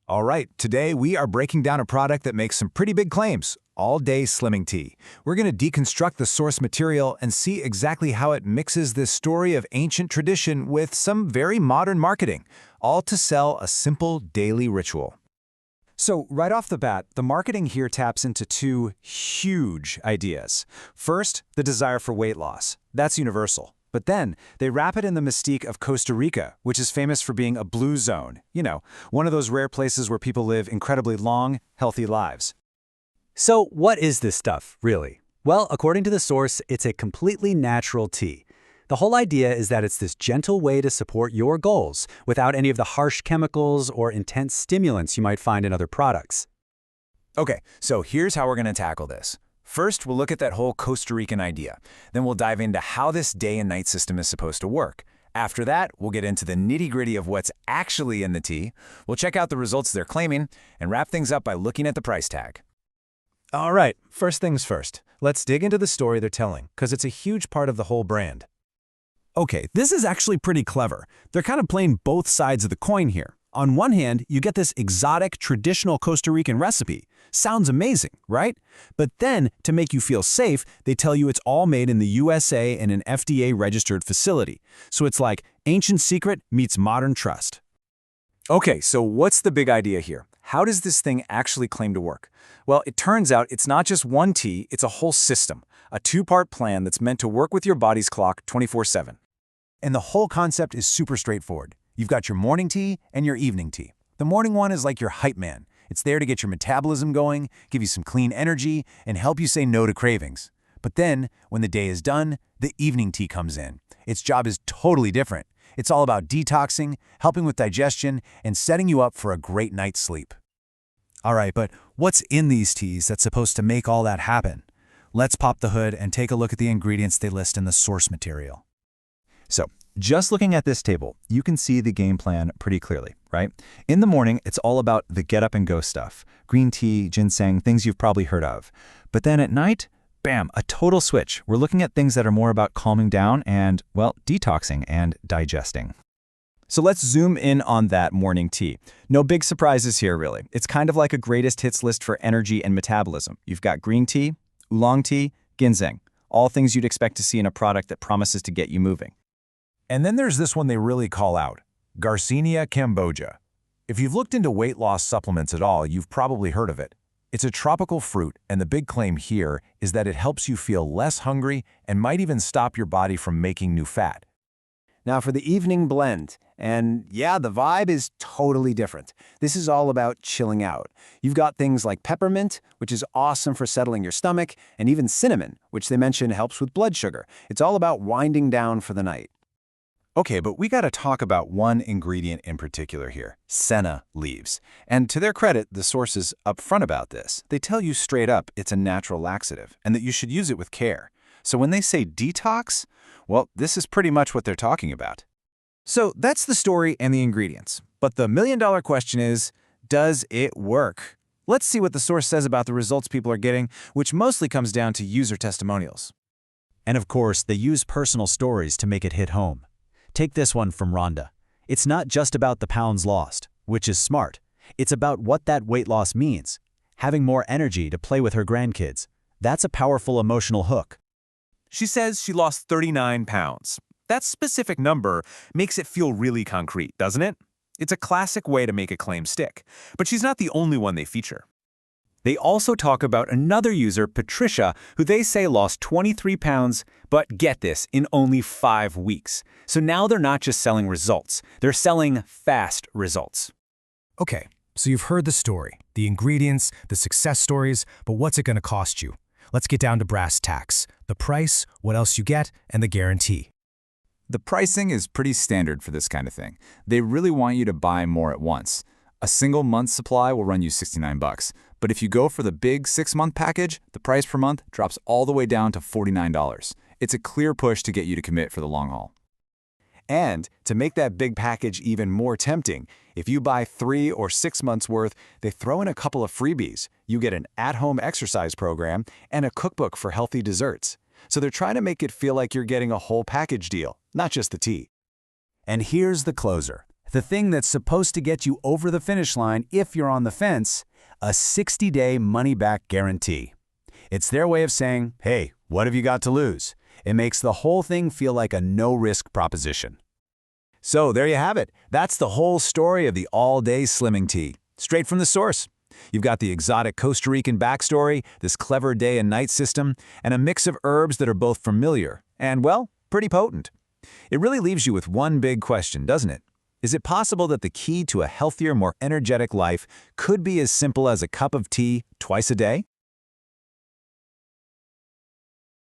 All right, today we are breaking down a product that makes some pretty big claims, all-day slimming tea. We're going to deconstruct the source material and see exactly how it mixes this story of ancient tradition with some very modern marketing, all to sell a simple daily ritual. So right off the bat, the marketing here taps into two huge ideas. First, the desire for weight loss. That's universal. But then, they wrap it in the mystique of Costa Rica, which is famous for being a blue zone. You know, one of those rare places where people live incredibly long, healthy lives. So what is this stuff, really? Well, according to the source, it's a completely natural tea. The whole idea is that it's this gentle way to support your goals without any of the harsh chemicals or intense stimulants you might find in other products. Okay, so here's how we're going to tackle this. First, we'll look at that whole Costa Rican idea. Then we'll dive into how this day and night system is supposed to work. After that, we'll get into the nitty-gritty of what's actually in the tea. We'll check out the results they're claiming and wrap things up by looking at the price tag. All right, first things first. Let's dig into the story they're telling, because it's a huge part of the whole brand. Okay, this is actually pretty clever. They're kind of playing both sides of the coin here. On one hand, you get this exotic, traditional Costa Rican recipe. Sounds amazing, right? But then, to make you feel safe, they tell you it's all made in the USA in an FDA-registered facility. So it's like ancient secret meets modern trust. Okay, so what's the big idea here? How does this thing actually claim to work? Well, it turns out it's not just one tea, it's a whole system, a two-part plan that's meant to work with your body's clock 24/7. And the whole concept is super straightforward. You've got your morning tea and your evening tea. The morning one is like your hype man. It's there to get your metabolism going, give you some clean energy, and help you say no to cravings. But then, when the day is done, the evening tea comes in. Its job is totally different. It's all about detoxing, helping with digestion, and setting you up for a great night's sleep. All right, but what's in these teas that's supposed to make all that happen? Let's pop the hood and take a look at the ingredients they list in the source material. So, just looking at this table, you can see the game plan pretty clearly, right? In the morning, it's all about the get up and go stuff. Green tea, ginseng, things you've probably heard of. But then at night, bam, a total switch. We're looking at things that are more about calming down and, well, detoxing and digesting. So let's zoom in on that morning tea. No big surprises here, really. It's kind of like a greatest hits list for energy and metabolism. You've got green tea, oolong tea, ginseng, all things you'd expect to see in a product that promises to get you moving. And then there's this one they really call out, Garcinia cambogia. If you've looked into weight loss supplements at all, you've probably heard of it. It's a tropical fruit, and the big claim here is that it helps you feel less hungry and might even stop your body from making new fat. Now for the evening blend, and yeah, the vibe is totally different. This is all about chilling out. You've got things like peppermint, which is awesome for settling your stomach, and even cinnamon, which they mention helps with blood sugar. It's all about winding down for the night. Okay, but we got to talk about one ingredient in particular here, senna leaves. And to their credit, the source is upfront about this. They tell you straight up it's a natural laxative and that you should use it with care. So when they say detox, well, this is pretty much what they're talking about. So that's the story and the ingredients. But the million-dollar question is, does it work? Let's see what the source says about the results people are getting, which mostly comes down to user testimonials. And of course, they use personal stories to make it hit home. Take this one from Rhonda. It's not just about the pounds lost, which is smart. It's about what that weight loss means. Having more energy to play with her grandkids. That's a powerful emotional hook. She says she lost 39 pounds. That specific number makes it feel really concrete, doesn't it? It's a classic way to make a claim stick. But she's not the only one they feature. They also talk about another user, Patricia, who they say lost 23 pounds, but get this, in only 5 weeks. So now they're not just selling results, they're selling fast results. Okay, so you've heard the story, the ingredients, the success stories, but what's it going to cost you? Let's get down to brass tacks. The price, what else you get, and the guarantee. The pricing is pretty standard for this kind of thing. They really want you to buy more at once. A single month supply will run you $69, but if you go for the big 6-month package, the price per month drops all the way down to $49. It's a clear push to get you to commit for the long haul. And to make that big package even more tempting, if you buy 3 or 6 months worth, they throw in a couple of freebies. You get an at-home exercise program and a cookbook for healthy desserts. So they're trying to make it feel like you're getting a whole package deal, not just the tea. And here's the closer. The thing that's supposed to get you over the finish line if you're on the fence, a 60-day money-back guarantee. It's their way of saying, hey, what have you got to lose? It makes the whole thing feel like a no-risk proposition. So there you have it. That's the whole story of the all-day slimming tea, straight from the source. You've got the exotic Costa Rican backstory, this clever day and night system, and a mix of herbs that are both familiar and, well, pretty potent. It really leaves you with one big question, doesn't it? Is it possible that the key to a healthier, more energetic life could be as simple as a cup of tea twice a day?